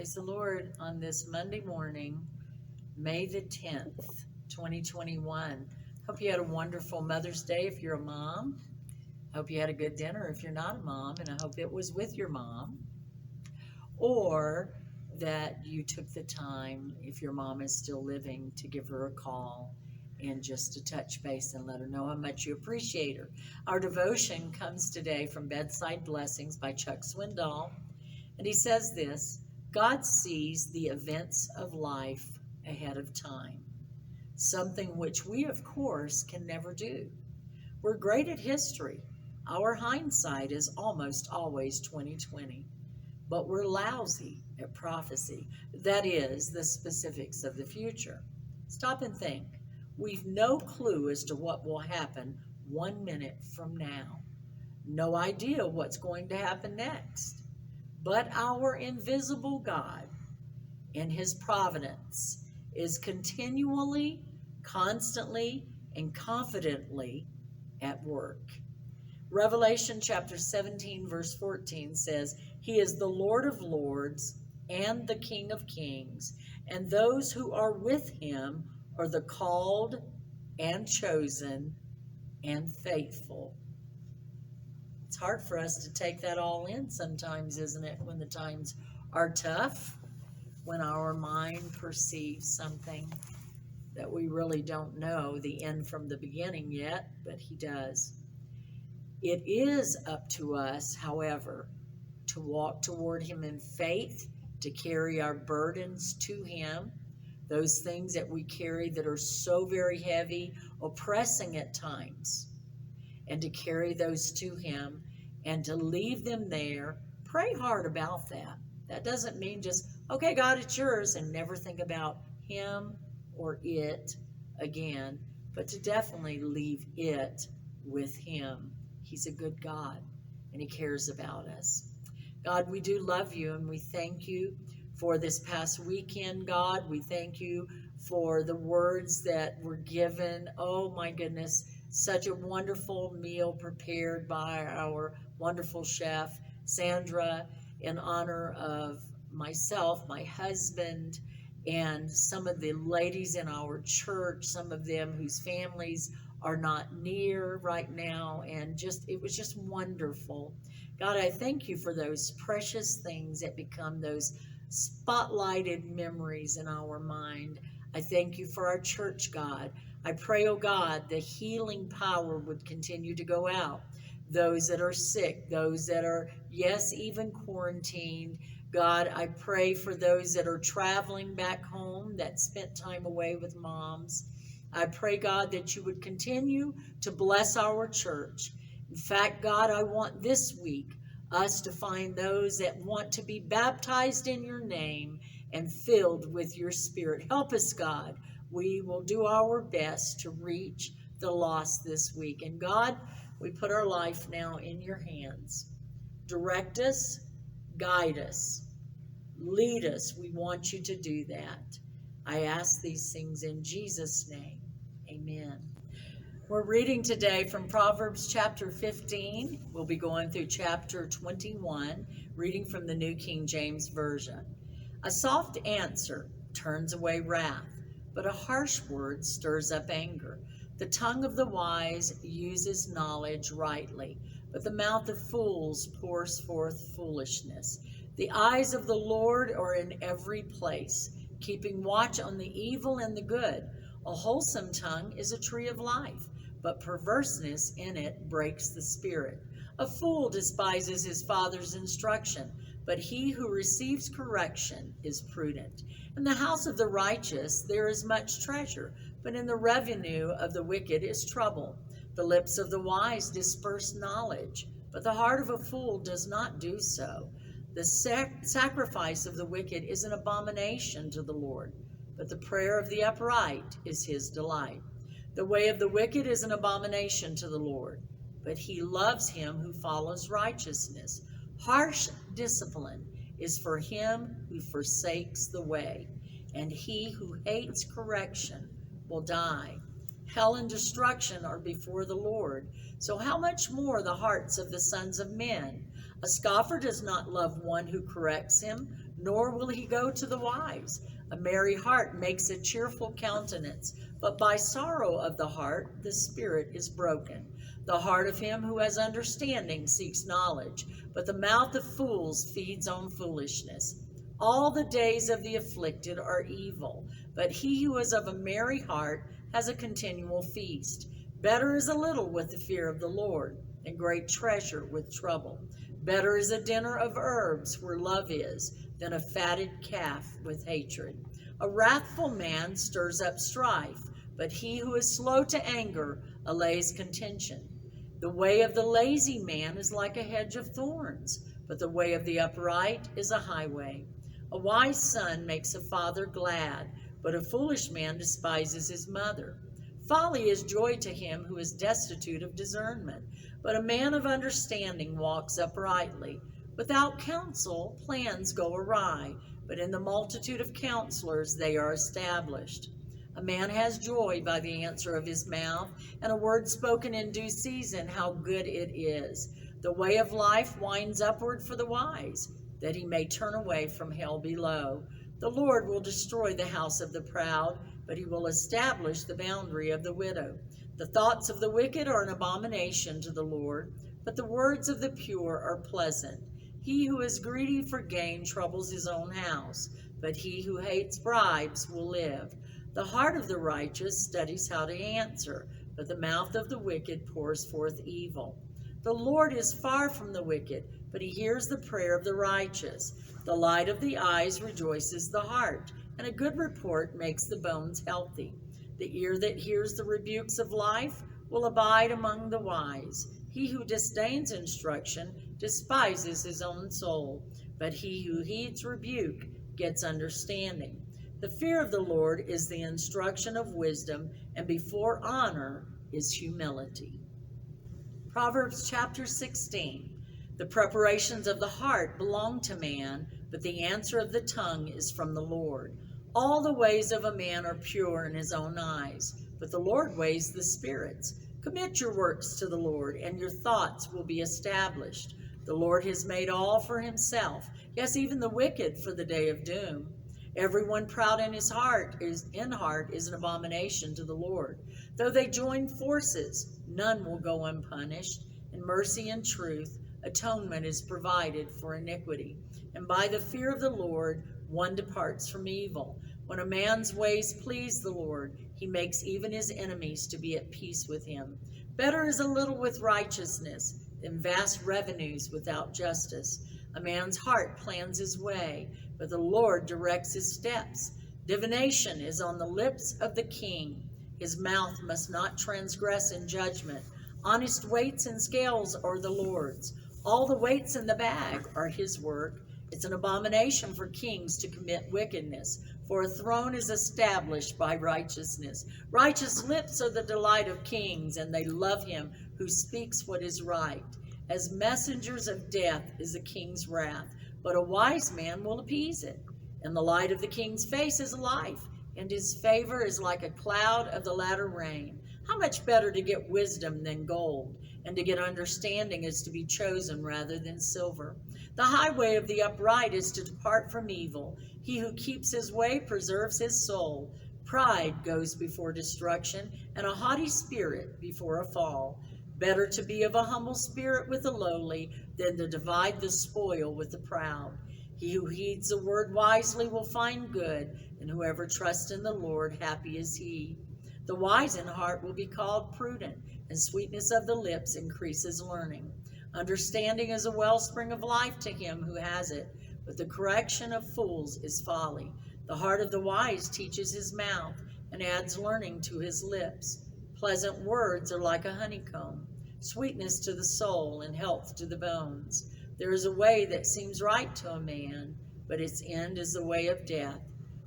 Praise the Lord on this Monday morning, May the 10th, 2021. Hope you had a wonderful Mother's Day if you're a mom. Hope you had a good dinner if you're not a mom, and I hope it was with your mom. Or that you took the time, if your mom is still living, to give her a call and just to touch base and let her know how much you appreciate her. Our devotion comes today from Bedside Blessings by Chuck Swindoll, and he says this: God sees the events of life ahead of time, something which we, of course, can never do. We're great at history. Our hindsight is almost always 20/20, but we're lousy at prophecy, that is, the specifics of the future. Stop and think. We've no clue as to what will happen 1 minute from now. No idea what's going to happen next. But our invisible God, in his providence, is continually, constantly, and confidently at work. Revelation chapter 17, verse 14 says, He is the Lord of lords and the King of kings, and those who are with him are the called and chosen and faithful. It's hard for us to take that all in sometimes, isn't it, when the times are tough, when our mind perceives something that we really don't know the end from the beginning yet, but he does. It is up to us, however, to walk toward him in faith, to carry our burdens to him, those things that we carry that are so very heavy, oppressing at times, and to carry those to him and to leave them there. Pray hard about that. That doesn't mean just, okay, God, it's yours, and never think about him or it again, but to definitely leave it with him. He's a good God, and he cares about us. God, we do love you, and we thank you for this past weekend, God. We thank you for the words that were given. Oh, my goodness, such a wonderful meal prepared by our wonderful chef, Sandra, in honor of myself, my husband, and some of the ladies in our church, some of them whose families are not near right now, and it was just wonderful. God, I thank you for those precious things that become those spotlighted memories in our mind. I thank you for our church, God. I pray, oh God, the healing power would continue to go out. Those that are sick, those that are, yes, even quarantined. God, I pray for those that are traveling back home, that spent time away with moms. I pray, God, that you would continue to bless our church. In fact, God, I want this week us to find those that want to be baptized in your name and filled with your Spirit. Help us, God. We will do our best to reach the lost this week. And God, we put our life now in your hands. Direct us, guide us, lead us. We want you to do that. I ask these things in Jesus' name. Amen. We're reading today from Proverbs chapter 15. We'll be going through chapter 21, reading from the New King James Version. A soft answer turns away wrath, but a harsh word stirs up anger. The tongue of the wise uses knowledge rightly, but the mouth of fools pours forth foolishness. The eyes of the Lord are in every place, keeping watch on the evil and the good. A wholesome tongue is a tree of life, but perverseness in it breaks the spirit. A fool despises his father's instruction, but he who receives correction is prudent. In the house of the righteous there is much treasure, but in the revenue of the wicked is trouble. The lips of the wise disperse knowledge, but the heart of a fool does not do so. The sacrifice of the wicked is an abomination to the Lord, but the prayer of the upright is his delight. The way of the wicked is an abomination to the Lord, but he loves him who follows righteousness. Harsh discipline is for him who forsakes the way, and he who hates correction will die. Hell and destruction are before the Lord, so how much more the hearts of the sons of men? A scoffer does not love one who corrects him, nor will he go to the wise. A merry heart makes a cheerful countenance, but by sorrow of the heart the spirit is broken. The heart of him who has understanding seeks knowledge, but the mouth of fools feeds on foolishness. All the days of the afflicted are evil, but he who is of a merry heart has a continual feast. Better is a little with the fear of the Lord than great treasure with trouble. Better is a dinner of herbs where love is than a fatted calf with hatred. A wrathful man stirs up strife, but he who is slow to anger allays contention. The way of the lazy man is like a hedge of thorns, but the way of the upright is a highway. A wise son makes a father glad, but a foolish man despises his mother. Folly is joy to him who is destitute of discernment, but a man of understanding walks uprightly. Without counsel, plans go awry, but in the multitude of counselors they are established. A man has joy by the answer of his mouth, and a word spoken in due season, how good it is. The way of life winds upward for the wise, that he may turn away from hell below. The Lord will destroy the house of the proud, but he will establish the boundary of the widow. The thoughts of the wicked are an abomination to the Lord, but the words of the pure are pleasant. He who is greedy for gain troubles his own house, but he who hates bribes will live. The heart of the righteous studies how to answer, but the mouth of the wicked pours forth evil. The Lord is far from the wicked, but he hears the prayer of the righteous. The light of the eyes rejoices the heart, and a good report makes the bones healthy. The ear that hears the rebukes of life will abide among the wise. He who disdains instruction despises his own soul, but he who heeds rebuke gets understanding. The fear of the Lord is the instruction of wisdom, and before honor is humility. Proverbs chapter 16. The preparations of the heart belong to man, but the answer of the tongue is from the Lord. All the ways of a man are pure in his own eyes, but the Lord weighs the spirits. Commit your works to the Lord, and your thoughts will be established. The Lord has made all for himself, yes, even the wicked for the day of doom. Everyone proud in his heart is an abomination to the Lord. Though they join forces, none will go unpunished. In mercy and truth, atonement is provided for iniquity. And by the fear of the Lord, one departs from evil. When a man's ways please the Lord, he makes even his enemies to be at peace with him. Better is a little with righteousness than vast revenues without justice. A man's heart plans his way, but the Lord directs his steps. Divination is on the lips of the king. His mouth must not transgress in judgment. Honest weights and scales are the Lord's. All the weights in the bag are his work. It's an abomination for kings to commit wickedness, for a throne is established by righteousness. Righteous lips are the delight of kings, and they love him who speaks what is right. As messengers of death is a king's wrath, but a wise man will appease it. In the light of the king's face is life, and his favor is like a cloud of the latter rain. How much better to get wisdom than gold, and to get understanding is to be chosen rather than silver. The highway of the upright is to depart from evil. He who keeps his way preserves his soul. Pride goes before destruction, and a haughty spirit before a fall. Better to be of a humble spirit with the lowly than to divide the spoil with the proud. He who heeds the word wisely will find good, and whoever trusts in the Lord, happy is he. The wise in heart will be called prudent, and sweetness of the lips increases learning. Understanding is a wellspring of life to him who has it, but the correction of fools is folly. The heart of the wise teaches his mouth, and adds learning to his lips. Pleasant words are like a honeycomb, sweetness to the soul and health to the bones. There is a way that seems right to a man, but its end is the way of death.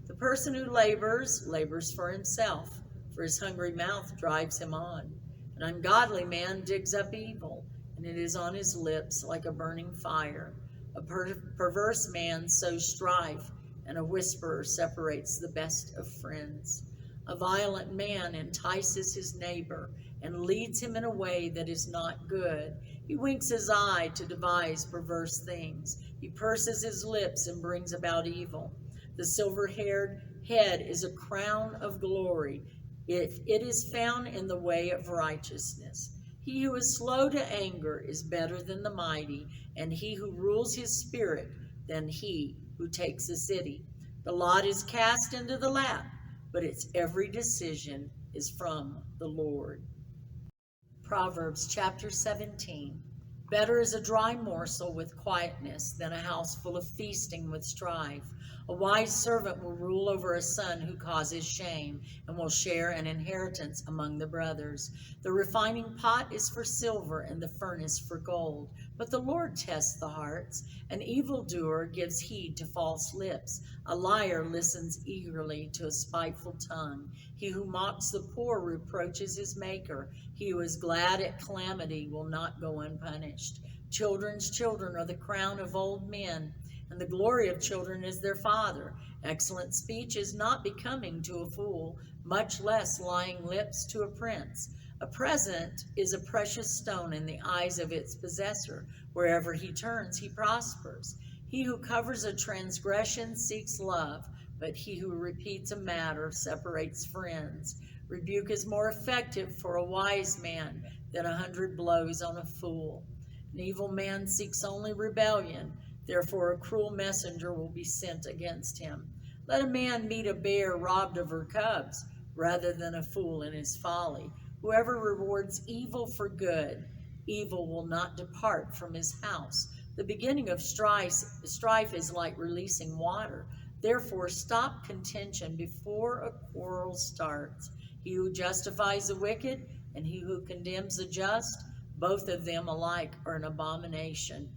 The person who labors for himself, for his hungry mouth drives him on. An ungodly man digs up evil, and it is on his lips like a burning fire. A perverse man sows strife, and a whisperer separates the best of friends. A violent man entices his neighbor and leads him in a way that is not good. He winks his eye to devise perverse things. He purses his lips and brings about evil. The silver-haired head is a crown of glory if it is found in the way of righteousness. He who is slow to anger is better than the mighty, and he who rules his spirit than he who takes a city. The lot is cast into the lap, but its every decision is from the Lord. Proverbs chapter 17. Better is a dry morsel with quietness than a house full of feasting with strife. A wise servant will rule over a son who causes shame, and will share an inheritance among the brothers. The refining pot is for silver, and the furnace for gold. But the Lord tests the hearts. An evildoer gives heed to false lips. A liar listens eagerly to a spiteful tongue. He who mocks the poor reproaches his maker. He who is glad at calamity will not go unpunished. Children's children are the crown of old men, and the glory of children is their father. Excellent speech is not becoming to a fool, much less lying lips to a prince. A present is a precious stone in the eyes of its possessor. Wherever he turns, he prospers. He who covers a transgression seeks love, but he who repeats a matter separates friends. Rebuke is more effective for a wise man than 100 blows on a fool. An evil man seeks only rebellion, therefore a cruel messenger will be sent against him. Let a man meet a bear robbed of her cubs, rather than a fool in his folly. Whoever rewards evil for good, evil will not depart from his house. The beginning of strife is like releasing water. Therefore stop contention before a quarrel starts. He who justifies the wicked and he who condemns the just, both of them alike are an abomination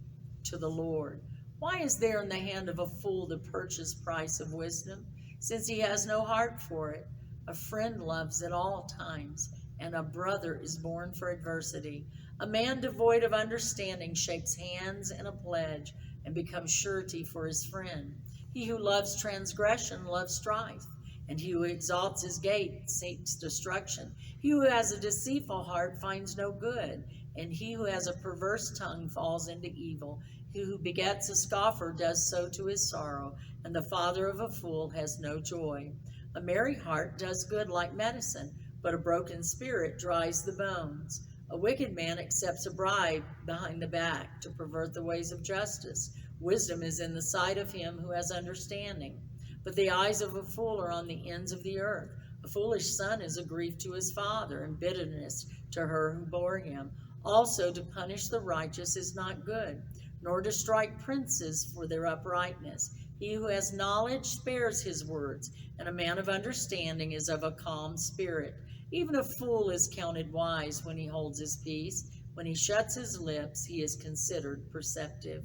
to the Lord. Why is there in the hand of a fool the purchase price of wisdom, since he has no heart for it? A friend loves at all times, and a brother is born for adversity. A man devoid of understanding shakes hands in a pledge and becomes surety for his friend. He who loves transgression loves strife, and he who exalts his gate seeks destruction. He who has a deceitful heart finds no good, and he who has a perverse tongue falls into evil. He who begets a scoffer does so to his sorrow, and the father of a fool has no joy. A merry heart does good like medicine, but a broken spirit dries the bones. A wicked man accepts a bribe behind the back to pervert the ways of justice. Wisdom is in the sight of him who has understanding, but the eyes of a fool are on the ends of the earth. A foolish son is a grief to his father, and bitterness to her who bore him. Also to punish the righteous is not good, nor to strike princes for their uprightness. He who has knowledge spares his words, and a man of understanding is of a calm spirit. Even a fool is counted wise when he holds his peace. When he shuts his lips, he is considered perceptive.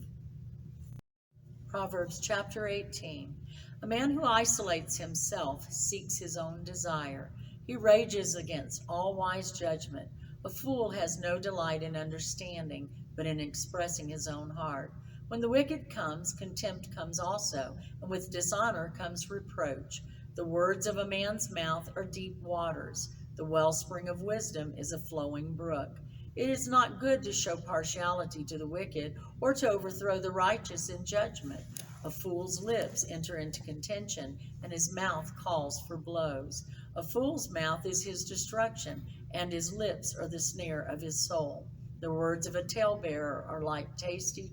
Proverbs chapter 18. A man who isolates himself seeks his own desire. He rages against all wise judgment. A fool has no delight in understanding, but in expressing his own heart. When the wicked comes, contempt comes also, and with dishonor comes reproach. The words of a man's mouth are deep waters. The wellspring of wisdom is a flowing brook. It is not good to show partiality to the wicked, or to overthrow the righteous in judgment. A fool's lips enter into contention, and his mouth calls for blows. A fool's mouth is his destruction, and his lips are the snare of his soul. The words of a talebearer are like tasty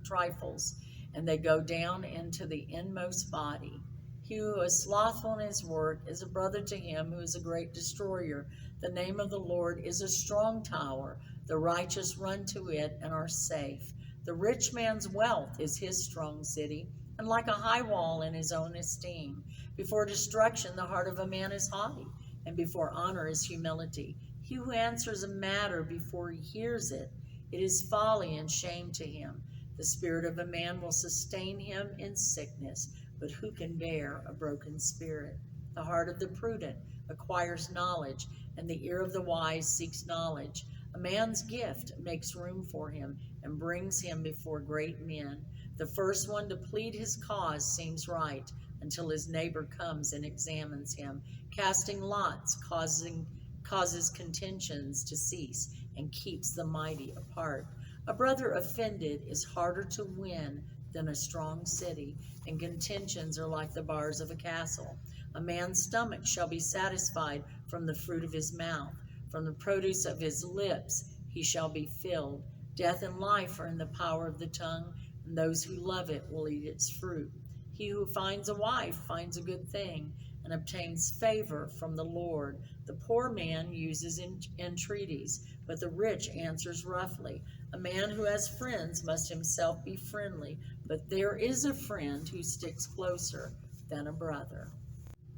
trifles, and they go down into the inmost body. He who is slothful in his work is a brother to him who is a great destroyer. The name of the Lord is a strong tower. The righteous run to it and are safe. The rich man's wealth is his strong city, and like a high wall in his own esteem. Before destruction, the heart of a man is haughty, and before honor is humility. He who answers a matter before he hears it, it is folly and shame to him. The spirit of a man will sustain him in sickness, but who can bear a broken spirit? The heart of the prudent acquires knowledge, and the ear of the wise seeks knowledge. A man's gift makes room for him and brings him before great men. The first one to plead his cause seems right until his neighbor comes and examines him. Casting lots causes contentions to cease and keeps the mighty apart. A brother offended is harder to win than a strong city, and contentions are like the bars of a castle. A man's stomach shall be satisfied from the fruit of his mouth, from the produce of his lips he shall be filled. Death and life are in the power of the tongue, and those who love it will eat its fruit. He who finds a wife finds a good thing and obtains favor from the Lord. The poor man uses entreaties, but the rich answers roughly. A man who has friends must himself be friendly, but there is a friend who sticks closer than a brother.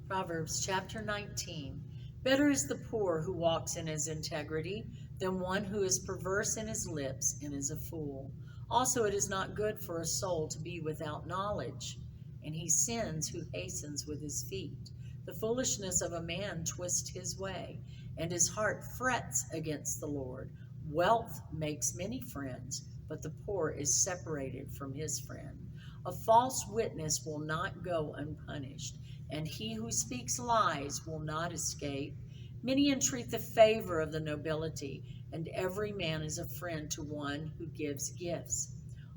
Proverbs chapter 19. Better is the poor who walks in his integrity than one who is perverse in his lips and is a fool. Also, it is not good for a soul to be without knowledge, and he sins who hastens with his feet. The foolishness of a man twists his way, and his heart frets against the Lord. Wealth makes many friends, but the poor is separated from his friend. A false witness will not go unpunished, and he who speaks lies will not escape. Many entreat the favor of the nobility, and every man is a friend to one who gives gifts.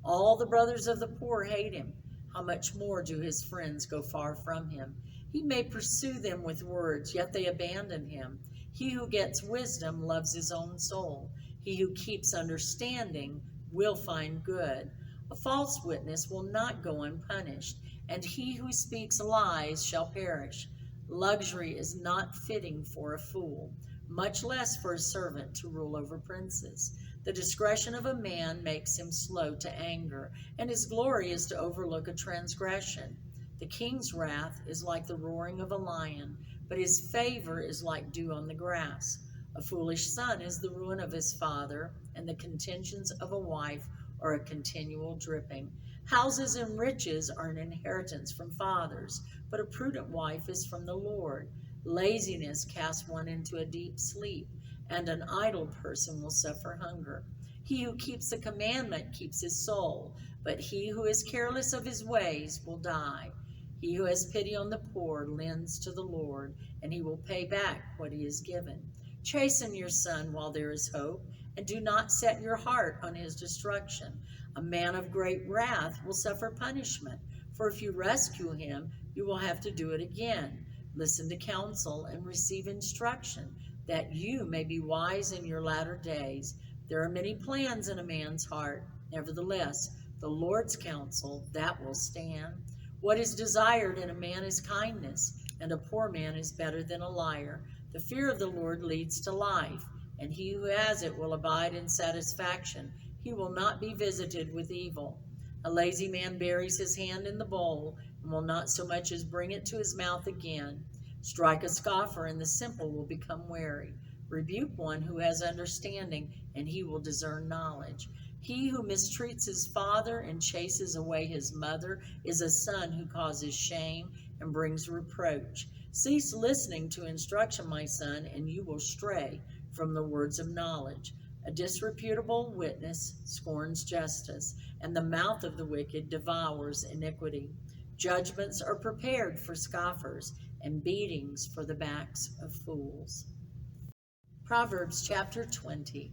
All the brothers of the poor hate him. How much more do his friends go far from him? He may pursue them with words, yet they abandon him. He who gets wisdom loves his own soul. He who keeps understanding will find good. A false witness will not go unpunished, and he who speaks lies shall perish. Luxury is not fitting for a fool, much less for a servant to rule over princes. The discretion of a man makes him slow to anger, and his glory is to overlook a transgression. The king's wrath is like the roaring of a lion, but his favor is like dew on the grass. A foolish son is the ruin of his father, and the contentions of a wife are a continual dripping. Houses and riches are an inheritance from fathers, but a prudent wife is from the Lord. Laziness casts one into a deep sleep, and an idle person will suffer hunger. He who keeps the commandment keeps his soul, but he who is careless of his ways will die. He who has pity on the poor lends to the Lord, and he will pay back what he has given. Chasten your son while there is hope, and do not set your heart on his destruction. A man of great wrath will suffer punishment, for if you rescue him, you will have to do it again. Listen to counsel and receive instruction, that you may be wise in your latter days. There are many plans in a man's heart. Nevertheless, the Lord's counsel, that will stand. What is desired in a man is kindness, and a poor man is better than a liar. The fear of the Lord leads to life, and he who has it will abide in satisfaction. He will not be visited with evil. A lazy man buries his hand in the bowl, and will not so much as bring it to his mouth again. Strike a scoffer, and the simple will become wary. Rebuke one who has understanding, and he will discern knowledge. He who mistreats his father and chases away his mother is a son who causes shame and brings reproach. Cease listening to instruction, my son, and you will stray from the words of knowledge. A disreputable witness scorns justice, and the mouth of the wicked devours iniquity. Judgments are prepared for scoffers, and beatings for the backs of fools. Proverbs chapter 20.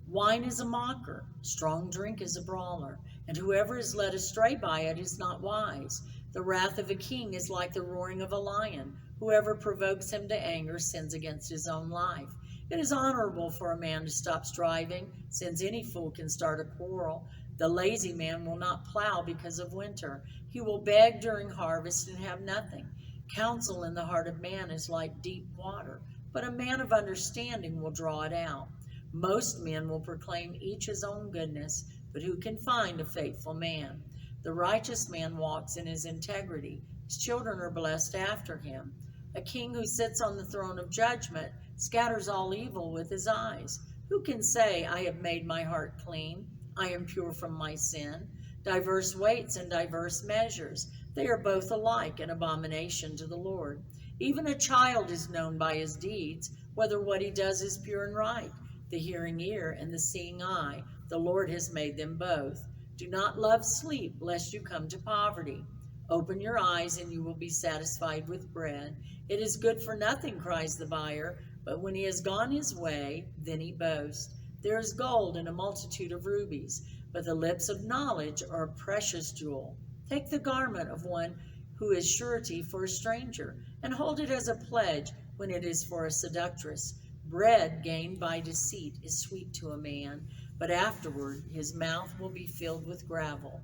Wine is a mocker, strong drink is a brawler, and whoever is led astray by it is not wise. The wrath of a king is like the roaring of a lion. Whoever provokes him to anger sins against his own life. It is honorable for a man to stop striving, since any fool can start a quarrel. The lazy man will not plow because of winter. He will beg during harvest and have nothing. Counsel in the heart of man is like deep water, but a man of understanding will draw it out. Most men will proclaim each his own goodness, but who can find a faithful man? The righteous man walks in his integrity. His children are blessed after him. A king who sits on the throne of judgment scatters all evil with his eyes. Who can say, I have made my heart clean, I am pure from my sin? Diverse weights and diverse measures, they are both alike an abomination to the Lord. Even a child is known by his deeds, whether what he does is pure and right. The hearing ear and the seeing eye, the Lord has made them both. Do not love sleep, lest you come to poverty. Open your eyes, and you will be satisfied with bread. It is good for nothing, cries the buyer, but when he has gone his way, then he boasts. There is gold in a multitude of rubies, but the lips of knowledge are a precious jewel. Take the garment of one who is surety for a stranger, and hold it as a pledge when it is for a seductress. Bread gained by deceit is sweet to a man, but afterward his mouth will be filled with gravel.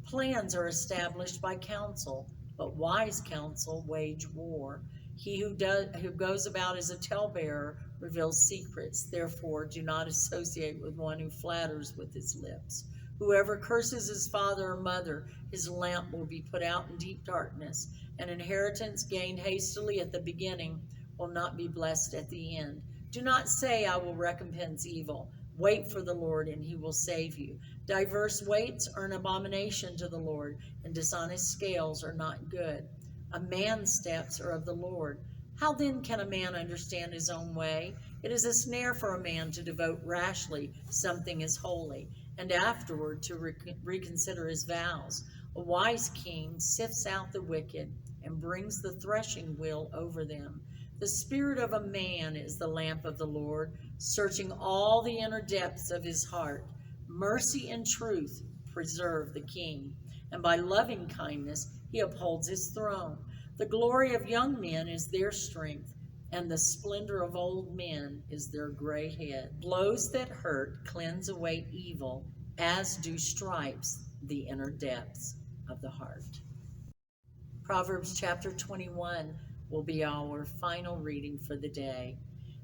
Plans are established by counsel, but wise counsel wage war. He who goes about as a talebearer reveals secrets. Therefore, do not associate with one who flatters with his lips. Whoever curses his father or mother, his lamp will be put out in deep darkness. An inheritance gained hastily at the beginning will not be blessed at the end. Do not say, I will recompense evil. Wait for the Lord, and he will save you. Diverse weights are an abomination to the Lord, and dishonest scales are not good. A man's steps are of the Lord. How then can a man understand his own way? It is a snare for a man to devote rashly something is holy, and afterward to reconsider his vows. A wise king sifts out the wicked and brings the threshing wheel over them. The spirit of a man is the lamp of the Lord, searching all the inner depths of his heart. Mercy and truth preserve the king, and by loving kindness he upholds his throne. The glory of young men is their strength, and the splendor of old men is their gray head. Blows that hurt cleanse away evil, as do stripes the inner depths of the heart. Proverbs chapter 21 will be our final reading for the day.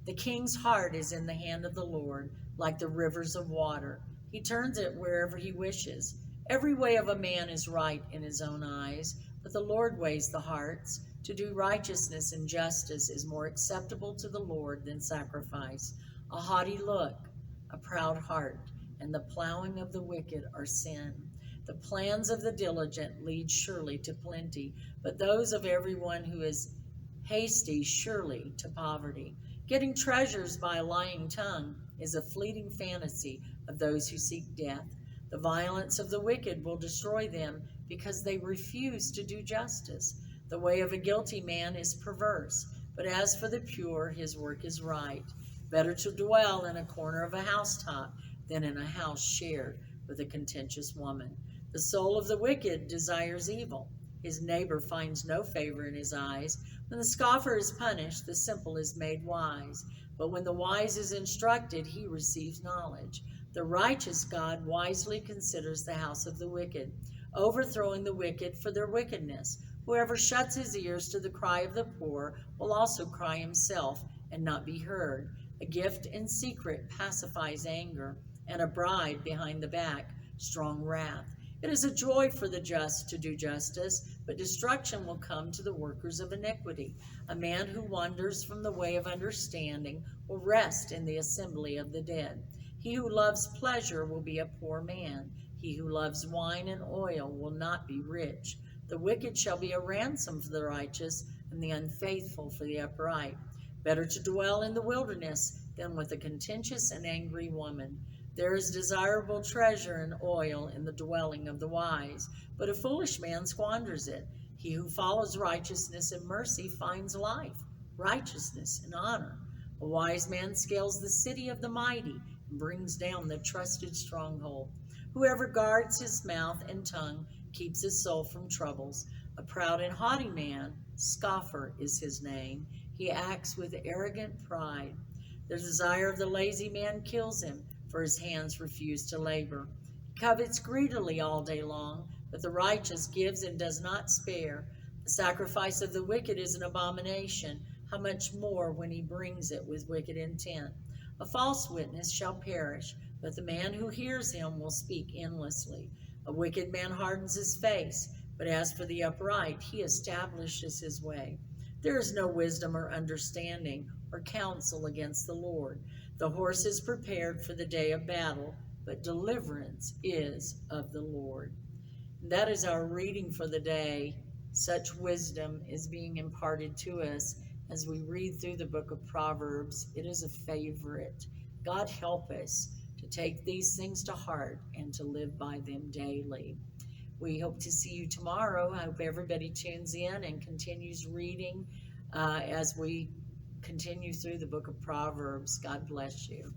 The king's heart is in the hand of the Lord, like the rivers of water. He turns it wherever he wishes. Every way of a man is right in his own eyes, but the Lord weighs the hearts. To do righteousness and justice is more acceptable to the Lord than sacrifice. A haughty look, a proud heart, and the plowing of the wicked are sin. The plans of the diligent lead surely to plenty, but those of everyone who is hasty surely to poverty. Getting treasures by a lying tongue is a fleeting fantasy of those who seek death. The violence of the wicked will destroy them because they refuse to do justice. The way of a guilty man is perverse, but as for the pure, his work is right. Better to dwell in a corner of a housetop than in a house shared with a contentious woman. The soul of the wicked desires evil. His neighbor finds no favor in his eyes. When the scoffer is punished, the simple is made wise. But when the wise is instructed, he receives knowledge. The righteous God wisely considers the house of the wicked, overthrowing the wicked for their wickedness. Whoever shuts his ears to the cry of the poor will also cry himself and not be heard. A gift in secret pacifies anger, and a bribe behind the back strong wrath. It is a joy for the just to do justice, but destruction will come to the workers of iniquity. A man who wanders from the way of understanding will rest in the assembly of the dead. He who loves pleasure will be a poor man. He who loves wine and oil will not be rich. The wicked shall be a ransom for the righteous, and the unfaithful for the upright. Better to dwell in the wilderness than with a contentious and angry woman. There is desirable treasure and oil in the dwelling of the wise, but a foolish man squanders it. He who follows righteousness and mercy finds life, righteousness, and honor. A wise man scales the city of the mighty and brings down the trusted stronghold. Whoever guards his mouth and tongue keeps his soul from troubles. A proud and haughty man, scoffer is his name. He acts with arrogant pride. The desire of the lazy man kills him, for his hands refuse to labor. He covets greedily all day long, but the righteous gives and does not spare. The sacrifice of the wicked is an abomination. How much more when he brings it with wicked intent? A false witness shall perish, but the man who hears him will speak endlessly. A wicked man hardens his face, but as for the upright, he establishes his way. There is no wisdom or understanding or counsel against the Lord. The horse is prepared for the day of battle, but deliverance is of the Lord. And that is our reading for the day. Such wisdom is being imparted to us as we read through the book of Proverbs. It is a favorite. God help us to take these things to heart and to live by them daily. We hope to see you tomorrow. I hope everybody tunes in and continues reading as we continue through the book of Proverbs. God bless you.